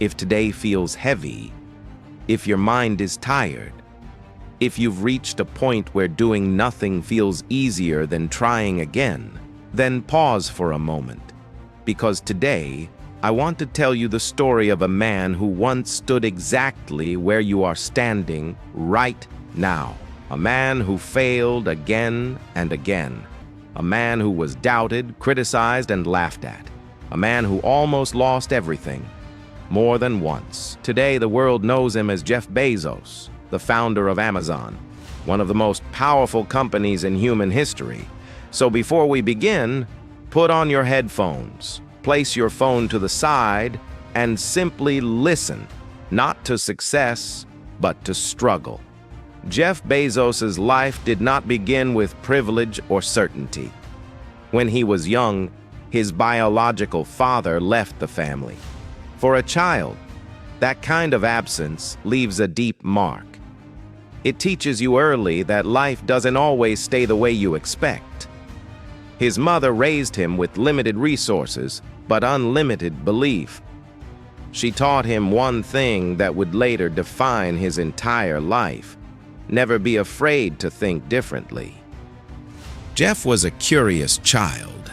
If today feels heavy, if your mind is tired, if you've reached a point where doing nothing feels easier than trying again, then pause for a moment. Because today, I want to tell you the story of a man who once stood exactly where you are standing right now. A man who failed again and again. A man who was doubted, criticized, and laughed at. A man who almost lost everything, more than once. Today, the world knows him as Jeff Bezos, the founder of Amazon, one of the most powerful companies in human history. So before we begin, put on your headphones, place your phone to the side, and simply listen, not to success, but to struggle. Jeff Bezos' life did not begin with privilege or certainty. When he was young, his biological father left the family. For a child, that kind of absence leaves a deep mark. It teaches you early that life doesn't always stay the way you expect. His mother raised him with limited resources, but unlimited belief. She taught him one thing that would later define his entire life: never be afraid to think differently. Jeff was a curious child.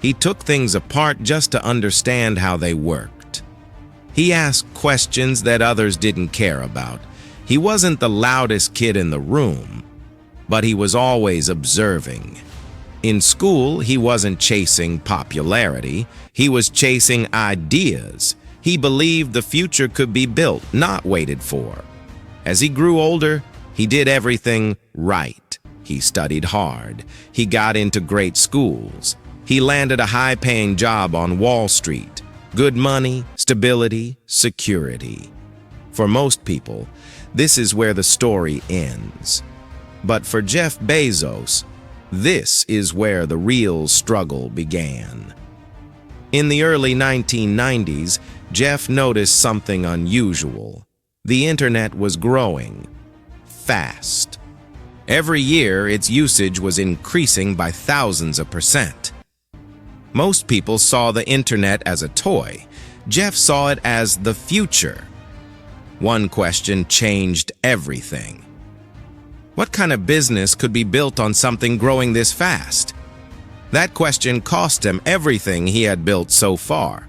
He took things apart just to understand how they worked. He asked questions that others didn't care about. He wasn't the loudest kid in the room, but he was always observing. In school, he wasn't chasing popularity. He was chasing ideas. He believed the future could be built, not waited for. As he grew older, he did everything right. He studied hard. He got into great schools. He landed a high-paying job on Wall Street. Good money, stability, security. For most people, this is where the story ends. But for Jeff Bezos, this is where the real struggle began. In the early 1990s, Jeff noticed something unusual. The internet was growing fast. Every year, its usage was increasing by thousands of percent. Most people saw the internet as a toy. Jeff saw it as the future. One question changed everything. What kind of business could be built on something growing this fast? That question cost him everything he had built so far.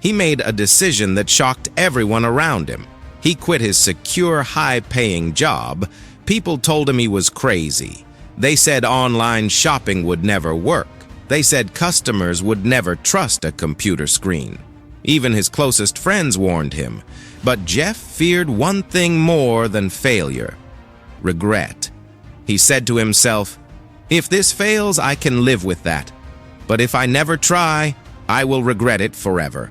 He made a decision that shocked everyone around him. He quit his secure, high-paying job. People told him he was crazy. They said online shopping would never work. They said customers would never trust a computer screen. Even his closest friends warned him. But Jeff feared one thing more than failure: regret. He said to himself, "If this fails, I can live with that. But if I never try, I will regret it forever."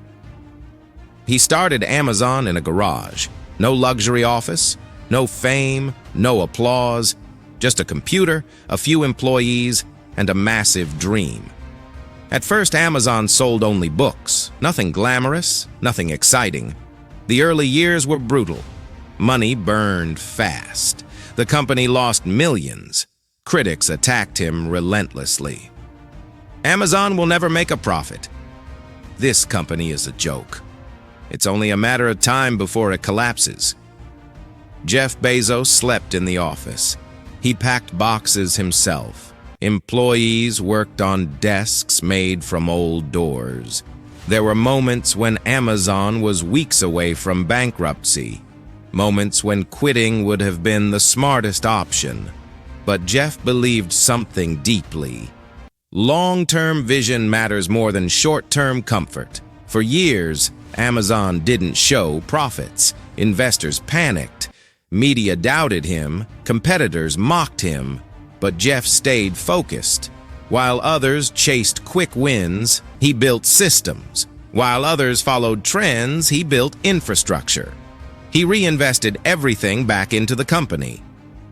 He started Amazon in a garage. No luxury office, no fame, no applause, just a computer, a few employees, and a massive dream. At first, Amazon sold only books. Nothing glamorous, nothing exciting. The early years were brutal. Money burned fast. The company lost millions. Critics attacked him relentlessly. Amazon will never make a profit. This company is a joke. It's only a matter of time before it collapses. Jeff Bezos slept in the office. He packed boxes himself. Employees worked on desks made from old doors. There were moments when Amazon was weeks away from bankruptcy. Moments when quitting would have been the smartest option. But Jeff believed something deeply. Long-term vision matters more than short-term comfort. For years, Amazon didn't show profits. Investors panicked. Media doubted him. Competitors mocked him. But Jeff stayed focused. While others chased quick wins, he built systems. While others followed trends, he built infrastructure. He reinvested everything back into the company.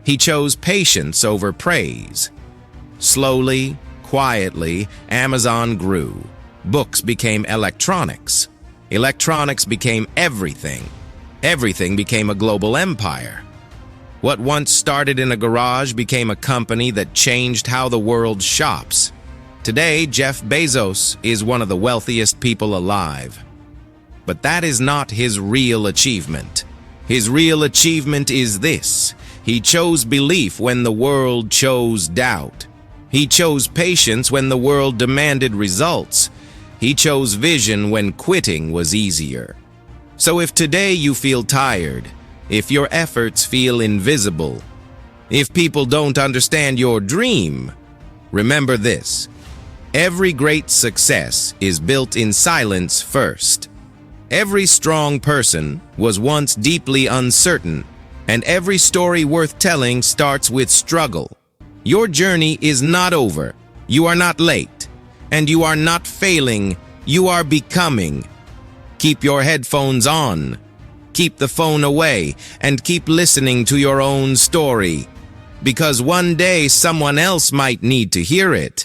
He chose patience over praise. Slowly, quietly, Amazon grew. Books became electronics. Electronics became everything. Everything became a global empire. What once started in a garage became a company that changed how the world shops. Today, Jeff Bezos is one of the wealthiest people alive. But that is not his real achievement. His real achievement is this: he chose belief when the world chose doubt. He chose patience when the world demanded results. He chose vision when quitting was easier. So if today you feel tired, if your efforts feel invisible, if people don't understand your dream, remember this: every great success is built in silence first. Every strong person was once deeply uncertain, and every story worth telling starts with struggle. Your journey is not over. You are not late, and you are not failing. You are becoming. Keep your headphones on. Keep the phone away, and keep listening to your own story, because one day someone else might need to hear it.